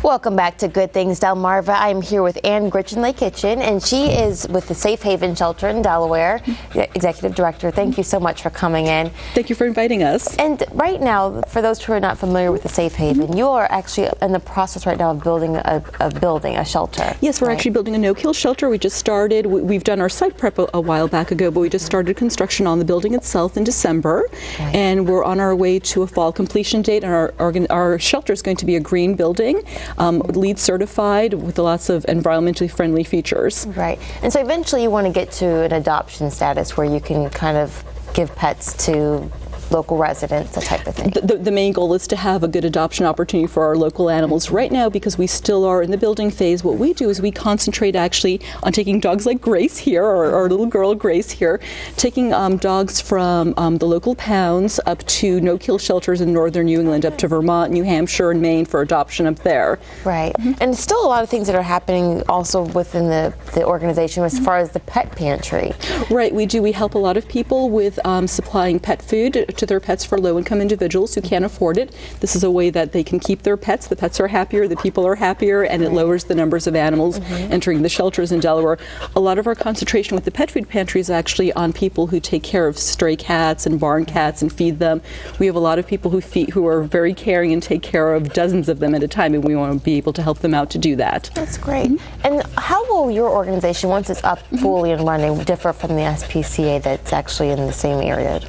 Welcome back to Good Things Delmarva. I'm here with Gryczon Lake Kitchen, and she is with the Safe Haven Shelter in Delaware, Executive Director. Thank you so much for coming in. Thank you for inviting us. And right now, for those who are not familiar with the Safe Haven, you are actually in the process right now of building a shelter. Yes, we're actually building a no-kill shelter. We just started. We've done our site prep a while back ago, but we just started construction on the building itself in December, and we're on our way to a fall completion date. And our shelter is going to be a green building. LEED certified with lots of environmentally friendly features. Right. And so eventually you want to get to an adoption status where you can kind of give pets to local residents, that type of thing. The main goal is to have a good adoption opportunity for our local animals. Right now, because we still are in the building phase, what we do is we concentrate actually on taking dogs like Grace here, or our little girl Grace here, taking dogs from the local pounds up to no-kill shelters in northern New England, up to Vermont, New Hampshire, and Maine for adoption up there. Right. And still a lot of things that are happening also within the organization as far as the pet pantry. Right, we do. We help a lot of people with supplying pet food to their pets for low-income individuals who can't afford it. This is a way that they can keep their pets. The pets are happier, the people are happier, and it lowers the numbers of animals entering the shelters in Delaware. A lot of our concentration with the pet food pantry is actually on people who take care of stray cats and barn cats and feed them. We have a lot of people who are very caring and take care of dozens of them at a time, and we want to be able to help them out to do that. That's great. And how will your organization, once it's up fully and running, differ from the SPCA that's actually in the same area?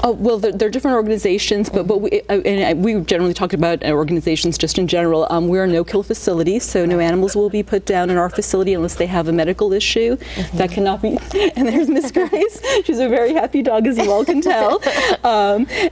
Well, they're different organizations, but we generally talk about organizations just in general. We're a no-kill facility, so no animals will be put down in our facility unless they have a medical issue. That cannot be. And there's Miss Grace. She's a very happy dog, as you all can tell.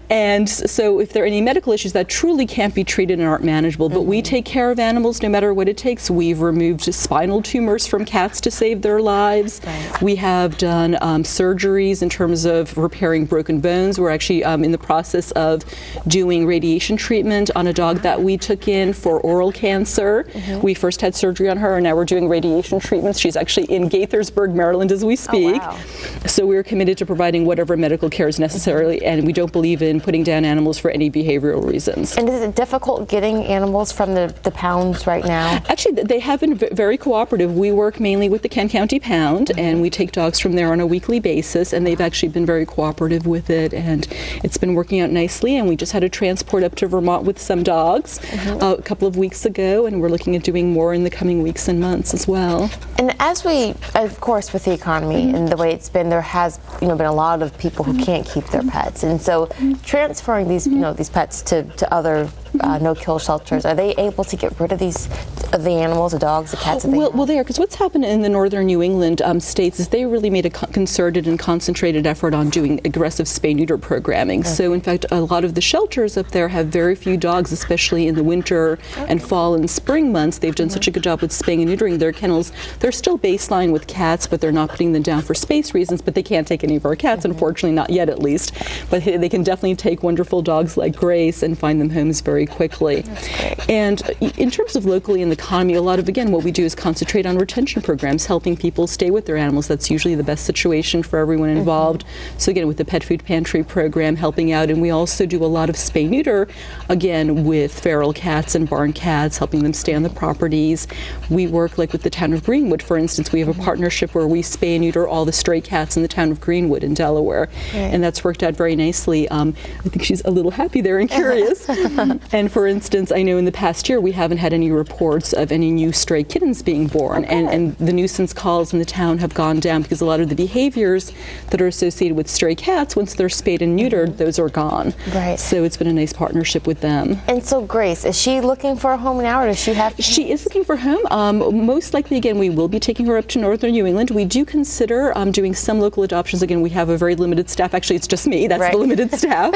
And so if there are any medical issues that truly can't be treated and aren't manageable, but we take care of animals no matter what it takes. We've removed spinal tumors from cats to save their lives. We have done surgeries in terms of repairing broken bones. We're actually in the process of doing radiation treatment on a dog that we took in for oral cancer. We first had surgery on her, and now we're doing radiation treatments. She's actually in Gaithersburg, Maryland, as we speak. Oh, wow. So we're committed to providing whatever medical care is necessary, and we don't believe in putting down animals for any behavioral reasons. And is it difficult getting animals from the pounds right now? Actually, they have been very cooperative. We work mainly with the Kent County Pound, and we take dogs from there on a weekly basis, and they've actually been very cooperative with it, and it's been working out nicely. And we just had a transport up to Vermont with some dogs a couple of weeks ago, and we're looking at doing more in the coming weeks and months as well. And as we, of course, with the economy and the way it's been, there has been a lot of people who can't keep their pets, and so transferring these these pets to other no-kill shelters, are they able to get rid of the animals, the dogs, the cats? Well, they are, because what's happened in the northern New England states is they really made a concerted and concentrated effort on doing aggressive spay-neuter programming. So in fact, a lot of the shelters up there have very few dogs, especially in the winter and fall and spring months. They've done such a good job with spaying and neutering their kennels. They're still baseline with cats, but they're not putting them down for space reasons, but they can't take any of our cats, unfortunately, not yet at least. But they can definitely take wonderful dogs like Grace and find them homes very quickly. And in terms of locally in the economy, a lot of, again, what we do is concentrate on retention programs, helping people stay with their animals. That's usually the best situation for everyone involved. So again, with the pet food pantry program helping out, and we also do a lot of spay-neuter, again, with feral cats and barn cats, helping them stay on the properties. We work like with the town of Greenwood, for instance. We have a partnership where we spay and neuter all the stray cats in the town of Greenwood in Delaware, and that's worked out very nicely. I think she's a little happy there and curious. And for instance, I know in the past year we haven't had any reports of any new stray kittens being born, and the nuisance calls in the town have gone down because a lot of the behaviors that are associated with stray cats, once they're spayed and neutered, those are gone. So it's been a nice partnership with them. And so Grace, is she looking for a home now, or does she have? She is looking for a home. Most likely, again, we will be taking her up to northern New England. We do consider doing some local adoptions. Again, we have a very limited staff. Actually, it's just me. That's the limited staff.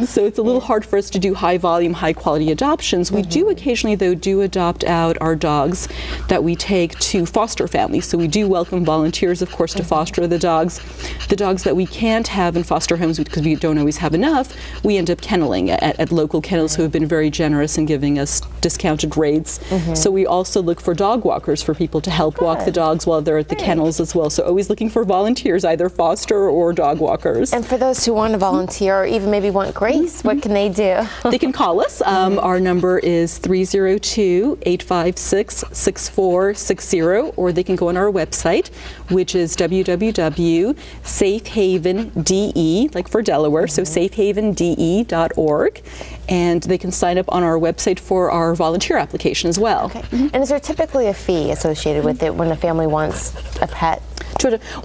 So it's a little hard for us to do high volume, high quality adoptions. We do occasionally, though, adopt out our dogs that we take to foster families. So we do welcome volunteers, of course, to foster the dogs. The dogs that we can't have in foster homes because we don't always have enough, we end up kenneling at local kennels who have been very generous in giving us discounted rates. So we also look for dog walkers for people to help walk the dogs while they're at the kennels as well. So always looking for volunteers, either foster or dog walkers. And for those who want to volunteer or even maybe want Grace, what can they do? They can call us. Our number is 302-856-6460, or they can go on our website, which is www.safehavende, like for Delaware, so safehavende.org, and they can sign up on our website for our volunteer application as well. Okay. And is there typically a fee associated with it when a family wants a pet?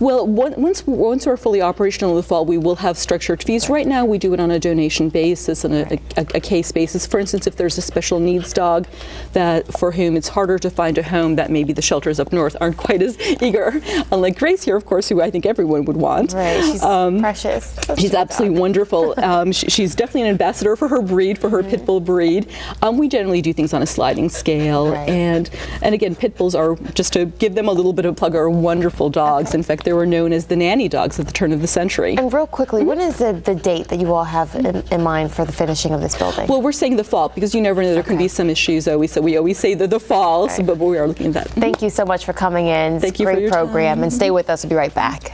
Well, once we're fully operational in the fall, we will have structured fees. Right now, we do it on a donation basis and a case basis. For instance, if there's a special needs dog that for whom it's harder to find a home, that maybe the shelters up north aren't quite as eager, unlike Grace here, of course, who I think everyone would want. Right, she's precious. She's absolutely wonderful. She's definitely an ambassador for her breed, for her pit bull breed. We generally do things on a sliding scale, and again, pit bulls are, just to give them a little bit of a plug, are wonderful dogs. In fact, they were known as the nanny dogs at the turn of the century. And real quickly, when is the date that you all have in mind for the finishing of this building? Well, we're saying the fall, because you never know, there can be some issues always, so we always say the fall, but we are looking at that. Thank you so much for coming in. Thank you for your Great program, time. and stay with us. We'll be right back.